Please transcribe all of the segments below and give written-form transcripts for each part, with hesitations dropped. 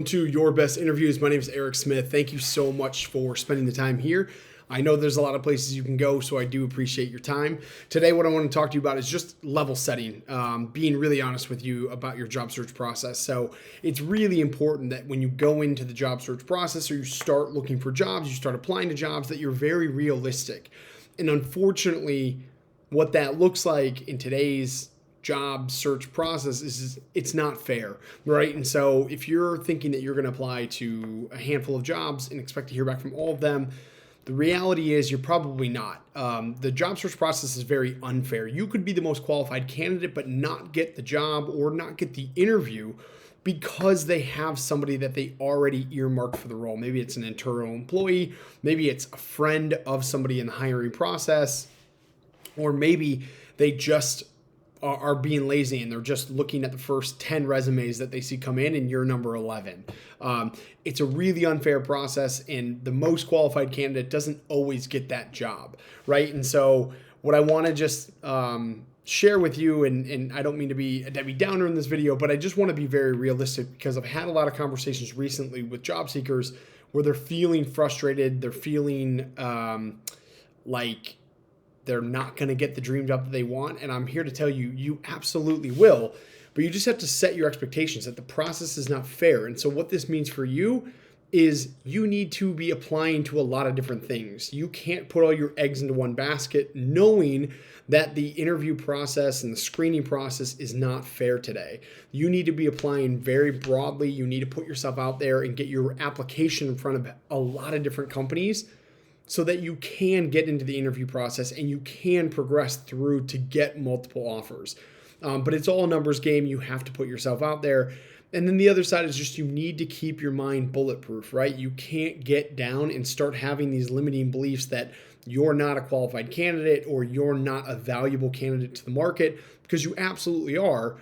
To Your Best Interviews. My name is Eric Smith. Thank you so much for spending the time here. I know there's a lot of places you can go, so I do appreciate your time. Today, what I want to talk to you about is just level setting, being really honest with you about your job search process. So it's really important that when you go into the job search process or you start looking for jobs, you start applying to jobs, that you're very realistic. And unfortunately, what that looks like in today's job search process is it's not fair, right? And so if you're thinking that you're going to apply to a handful of jobs and expect to hear back from all of them, the reality is you're probably not. The job search process is very unfair. You could be the most qualified candidate but not get the job or not get the interview because they have somebody that they already earmarked for the role. Maybe it's an internal employee, maybe it's a friend of somebody in the hiring process, or maybe they just are being lazy and they're just looking at the first 10 resumes that they see come in and you're number 11. It's a really unfair process, and the most qualified candidate doesn't always get that job, right? And so what I want to just share with you, and I don't mean to be a Debbie Downer in this video, but I just want to be very realistic because I've had a lot of conversations recently with job seekers where they're feeling frustrated, they're feeling like they're not going to get the dream job that they want. And I'm here to tell you, you absolutely will, but you just have to set your expectations that the process is not fair. And so what this means for you is you need to be applying to a lot of different things. You can't put all your eggs into one basket knowing that the interview process and the screening process is not fair today. You need to be applying very broadly. You need to put yourself out there and get your application in front of a lot of different companies so that you can get into the interview process and you can progress through to get multiple offers. But it's all a numbers game. You have to put yourself out there. And then the other side is just you need to keep your mind bulletproof, right? You can't get down and start having these limiting beliefs that you're not a qualified candidate or you're not a valuable candidate to the market, because you absolutely are.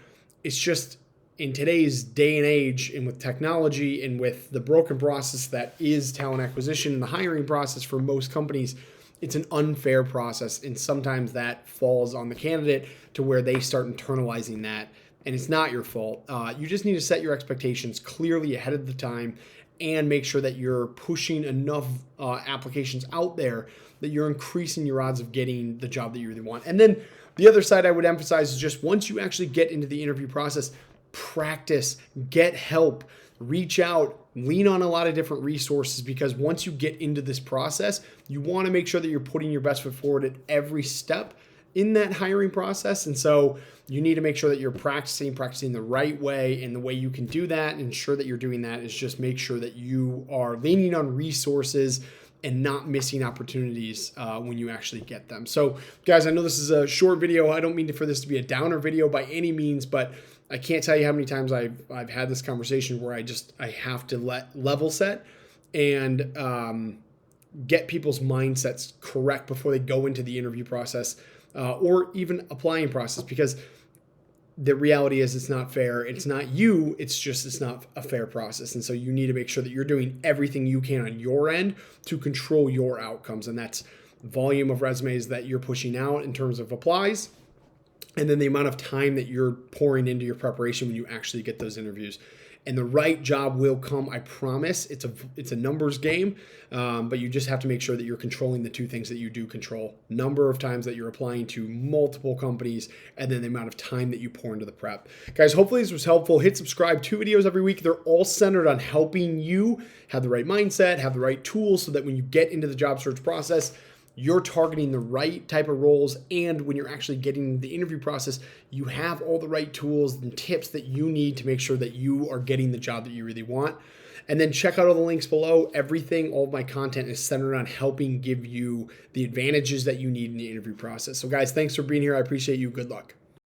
It's just in today's day and age, and with technology and with the broken process that is talent acquisition and the hiring process for most companies, it's an unfair process. And sometimes that falls on the candidate to where they start internalizing that. And it's not your fault. You just need to set your expectations clearly ahead of the time and make sure that you're pushing enough applications out there that you're increasing your odds of getting the job that you really want. And then the other side I would emphasize is just once you actually get into the interview process, practice, get help, reach out, lean on a lot of different resources, because once you get into this process, you want to make sure that you're putting your best foot forward at every step in that hiring process. And so you need to make sure that you're practicing the right way. And the way you can do that and ensure that you're doing that is just make sure that you are leaning on resources and not missing opportunities when you actually get them. So guys, I know this is a short video. I don't mean for this to be a downer video by any means, but I can't tell you how many times I've had this conversation where I have to level set and get people's mindsets correct before they go into the interview process or even applying process, because the reality is it's not fair. It's not you. It's not a fair process. And so you need to make sure that you're doing everything you can on your end to control your outcomes. And that's volume of resumes that you're pushing out in terms of applies, and then the amount of time that you're pouring into your preparation when you actually get those interviews. And the right job will come, I promise. It's a numbers game, but you just have to make sure that you're controlling the two things that you do control: number of times that you're applying to multiple companies, and then the amount of time that you pour into the prep. Guys, hopefully this was helpful. Hit subscribe. 2 videos every week. They're all centered on helping you have the right mindset, have the right tools, so that when you get into the job search process, you're targeting the right type of roles, and when you're actually getting the interview process, you have all the right tools and tips that you need to make sure that you are getting the job that you really want. And then check out all the links below. All of my content is centered on helping give you the advantages that you need in the interview process. So guys, thanks for being here. I appreciate you. Good luck.